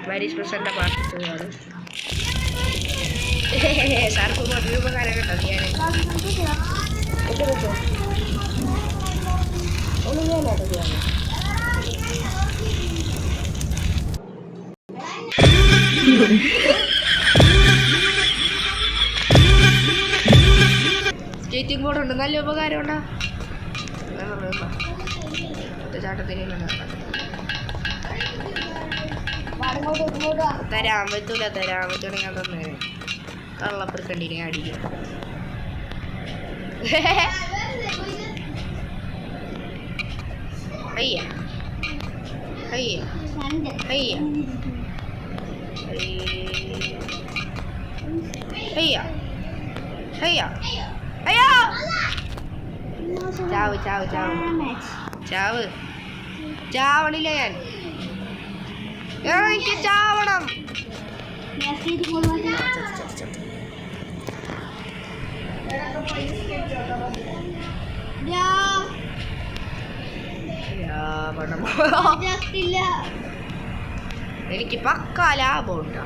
Vice president പാർട്ടിയാണ് സാർക്ക് ഒരു ഉപകാരം കേട്ടോ ഞാൻ ഒന്നും ചെയ്യാനായിട്ട് ചെയ്യാൻ സ്കേറ്റിംഗ് ബോർഡ് ഉണ്ട്, നല്ല ഉപകാരം ഉണ്ടാ ചാട്ടത്തിന് തരാൻ പറ്റൂല ഞാൻ തന്നെ കള്ളപ്പുറക്കണ്ടിനെ അടിക്കും. അയ്യ അയ്യ അയ്യ അയ്യ അയ്യ അയ്യോ ചാവ് ചാവ് ചാവ് ചാവ് ചാവണില്ല ഞാൻ എനിക്ക് ചാവണം. എനിക്ക് പക്കാ ലാഭം ഉണ്ടാ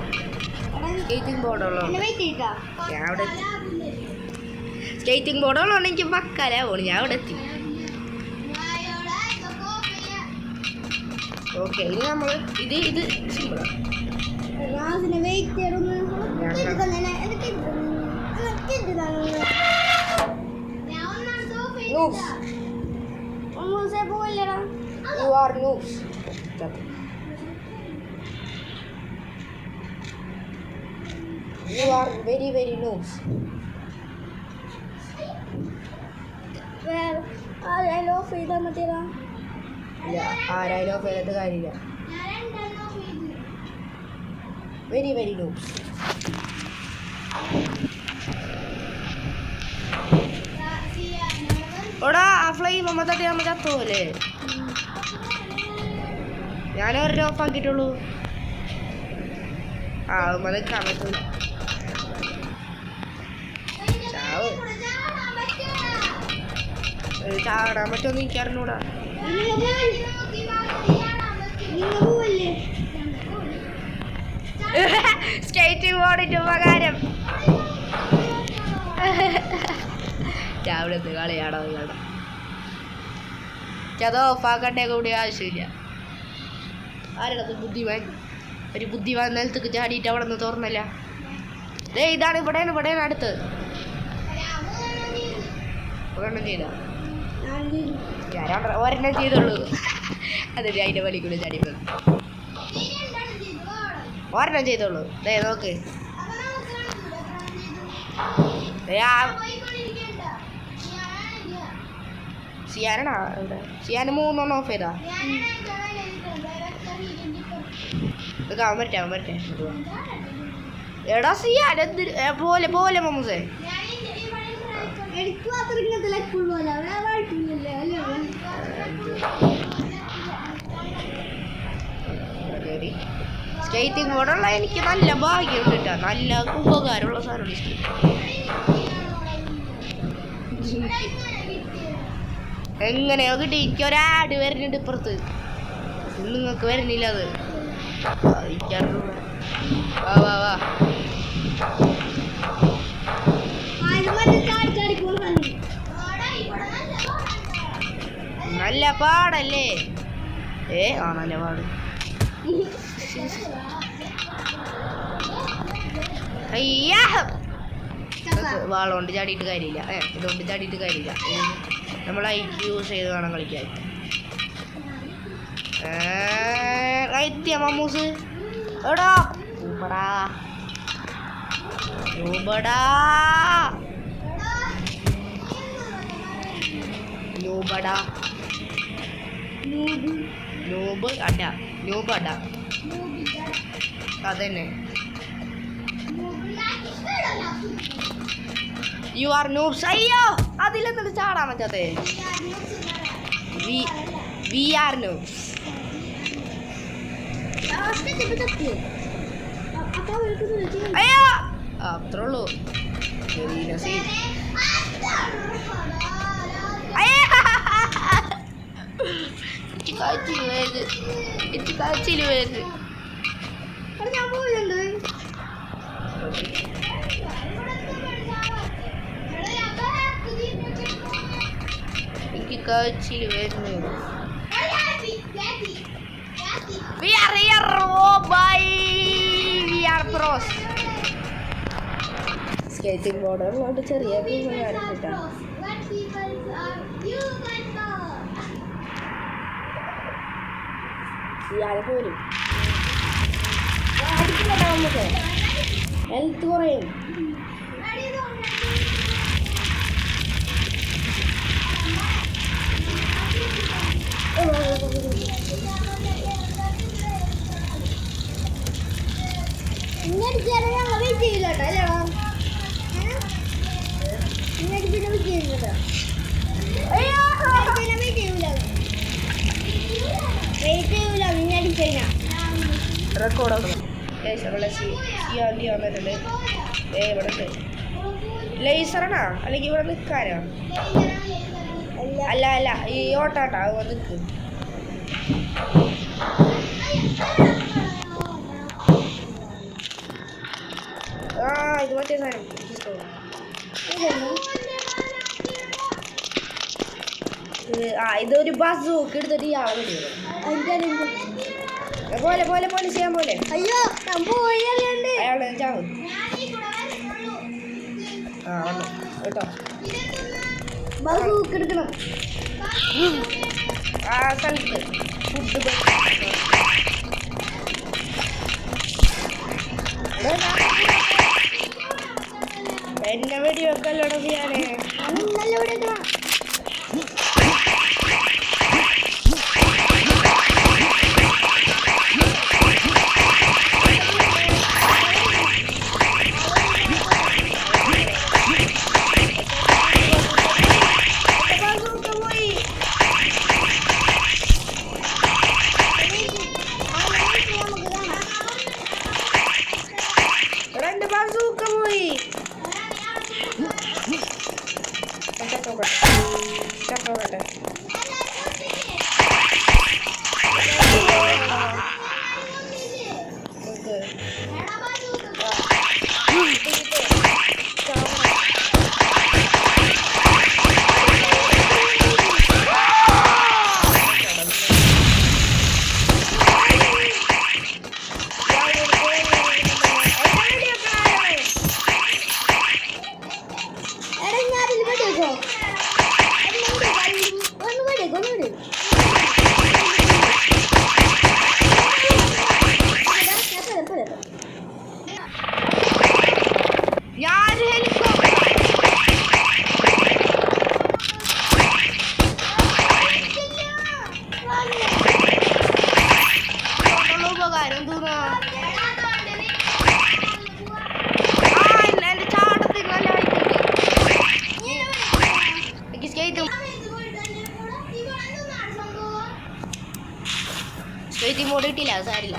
സ്കേറ്റിംഗ് ബോർഡുള്ളതുകൊണ്ട് ഞാൻ അവിടെ എത്തി. സ്കേറ്റിംഗ് ബോർഡുള്ളതുകൊണ്ട് എനിക്ക് പക്കാ ലാഭമാണ്. ഞാൻ അവിടെ എത്തി. ഓക്കെ ഇനി നമ്മൾ ഇത് സിമ്പിളാണ്. You are noobs. You are very very noobs. Well, I love Frida Matera. ആരായാലും ഓഫ് ചെയ്തിട്ട് കാര്യമില്ല. Very very നോബ്സ്. ഓടാ ആ ഫ്ലൈ നമ്മ തട്ടി നമ്മ ചത്തോല്ലേ. ഞാനൊരു ഓഫ് ആക്കിയിട്ടുള്ളൂ. ആ നിൽക്കാൻ പറ്റൂല. ചാവ് ചാടാൻ പറ്റുമെന്ന് എനിക്കറിഞ്ഞൂടാ. സ്കേറ്റിംഗ് ബോർഡിന്റെ ഉപകാരം രാവിലെ കളിയാടോ കേട്ടോ. അത് ഓഫാക്കണ്ടേ കൂടി ആവശ്യമില്ല. ആരുടത് ബുദ്ധിമാൻ? ഒരു ബുദ്ധിമാൻ നിലത്തേക്ക് ചാടിയിട്ട് അവിടെ നിന്ന് തുറന്നല്ല. ഇതാണ് ഇവിടെയാണ് അടുത്ത്. ഒരെണ്ണം ചെയ്ത ഒരെണ്ണം ചെയ്തോളൂ. അതെ അതിൻ്റെ വലി കൂടെ ചാടിപ്പോൾ ഒരെണ്ണം ചെയ്തോളൂ. നോക്ക് സിയാനാ ഇവിടെ. സിയാന് 3 ഓഫ് ചെയ്താ അവൻ വരട്ടെ. എടാ സിയാൻ പോലെ പോലെ മമ്മൂസേ സ്കേറ്റിംഗ് ബോർഡുള്ള എനിക്ക് നല്ല ഭാഗ്യമുണ്ട് കേട്ടോ. നല്ല ഉപകാരമുള്ള സാധനമാണ് എങ്ങനെയോ കിട്ടി. എനിക്ക് ഒരാട് വരുന്നുണ്ട് ഇപ്പുറത്ത്. നിങ്ങൾക്ക് വരുന്നില്ല അത്. വാ വാ വാ നല്ല പാടല്ലേ. നല്ല പാട്. അയ്യാ വാളുകൊണ്ട് ചാടിയിട്ട് കാര്യമില്ല. ഇതുകൊണ്ട് ചാടിയിട്ട് കാര്യമില്ല. നമ്മൾ ഐക്ക് യൂസ് ചെയ്ത് വേണം കളിക്കാൻ. എത്തിയ മമ്മൂസ് എടാ ൂബടാ ൂബടാ ൂബടാ നൂബ് അട നൂബ് അട അതന്നെ. You are noobs. അയ്യോ അതിലെന്നിട്ട് ചാടാൻ പറ്റാത്തേ. V R noobs. അയ്യോ അത്രേ ഉള്ളൂ. കാച്ചിൽ വരുന്നത്. കാച്ചിൽ വരുന്നു. We are here, oh boy. We are pros. Skating ബോർഡുകളോട് ചെറിയ കാണിച്ചിട്ടാണ്. ഇയാളെ പോരും നമുക്ക് ഹെൽത്ത് കുറയും. ഇങ്ങനെ ഞങ്ങൾ വെയിറ്റ് ചെയ്യില്ല കേട്ടോ അല്ലേടാ. ഇങ്ങനെ പിന്നെ വെയിറ്റ് ചെയ്യുന്നുണ്ടോ? വെയിറ്റ് ചെയ്യൂല പിന്നെ അടിക്കഴിഞ്ഞാ റെക്കോർഡാക്കണം. ഇവിടെ ലേസറാണോ അല്ലെങ്കിൽ ഇവിടെ നിൽക്കാനോ? അല്ല അല്ല ഈ ഓട്ടാട്ടാ നിൽക്ക്. ഇത് മറ്റേ സാധനം ഇതൊരു ബസൂക്ക് എടുത്തിട്ട് ഇയാളെ പോലെ പോലെ പോലെ ചെയ്യാൻ പോലെ. അയ്യോ അയാളെ ചാവും. വന്നു കേട്ടോ. ബസൂക്ക് എടുക്കണം. ആ സ്ഥലത്ത് ഫുഡ് എന്നെ വെടി വെക്കല്ലോടെ ചെയ്യാനേ. നല്ല വെടിക്കണം. രണ്ട് ബസൂക്ക പോയി. നോക്കട്ടെ സ്കേറ്റിംഗ് ബോർഡ് കിട്ടിയില്ല, സാരില്ല.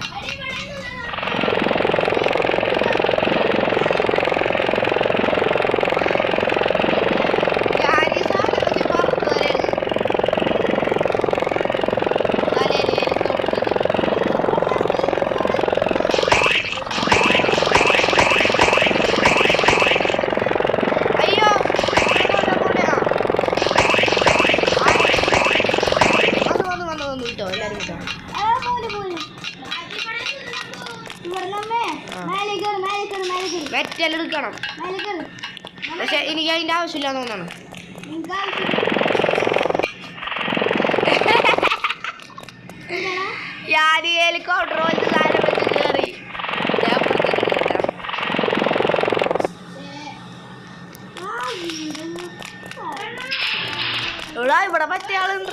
മെറ്റൽ എടുക്കണം, പക്ഷെ എനിക്ക് അതിൻ്റെ ആവശ്യമില്ലാന്ന് തോന്നാണ്. ഞാൻ ഹെലികോപ്റ്റർ പോലത്തെ സാധനം വെച്ച് കയറി. ഇവിടെ മറ്റേ ആളുണ്ട്,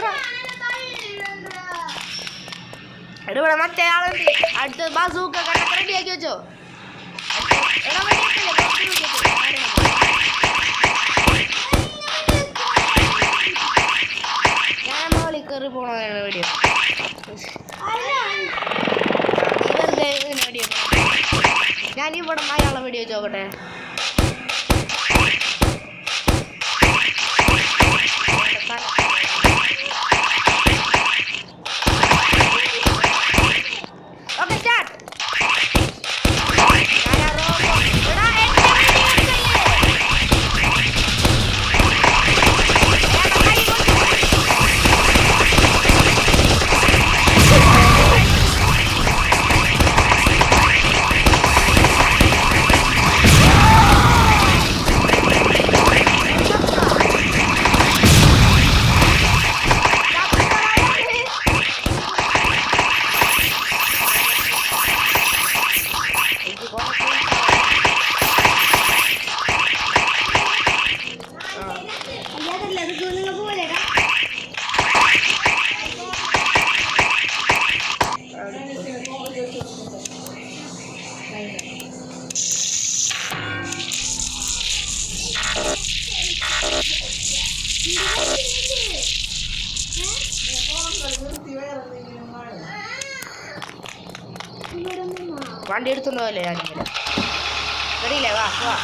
ഇവിടെ മറ്റേ ആളുണ്ട്. അടുത്ത ബസൂക്ക കണ്ടൊക്കെ റെഡിയാക്കി വെച്ചോ. ഞാൻ മോളി കയറി പോണതാണ് വീഡിയോ. വെറുതെ വീഡിയോ ഞാനിവിടെ അയാളെ വീഡിയോ ചോക്കട്ടെ. Okay start. വണ്ടി എടുത്തുണ്ടോ അല്ലേ ഞാനിങ്ങനെ വരില്ലേ വാ വാ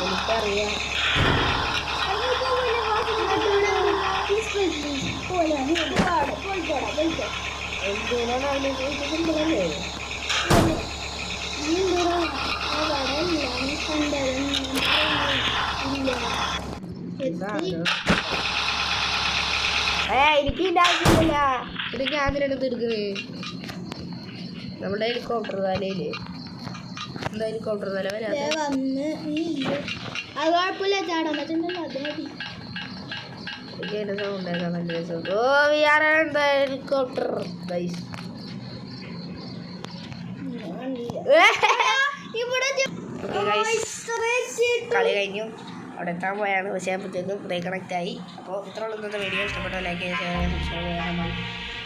എനിക്കറിയാം എന്തിനാണ് അവനെ ചോദിച്ചിട്ടുണ്ടല്ലേ എനിക്ക് ഇതിൻ്റെ ആവശ്യമില്ല ഇത് ഞാൻ അതിനടുത്ത് എടുക്കുന്നത് നമ്മുടെ ഹെലികോപ്റ്റർ തലയില് എന്താ ഹെലികോപ്റ്റർ തല വരാ വന്ന് അത് കുഴപ്പമില്ല ചാടാൻ പറ്റുന്നല്ലോ അത് മതി സൗണ്ട് നല്ല രസം ഓ വി ആർ ഹെലികോപ്റ്റർ കളി കഴിഞ്ഞു അവിടെ എത്താൻ പോയാണ് പക്ഷേ അപ്പോഴത്തേക്കും ബ്രേക്ക് കണക്റ്റ് ആയി അപ്പോൾ ഇത്ര ഉള്ള വീഡിയോ ഇഷ്ടപ്പെട്ട ലൈക്ക് ചെയ്യാൻ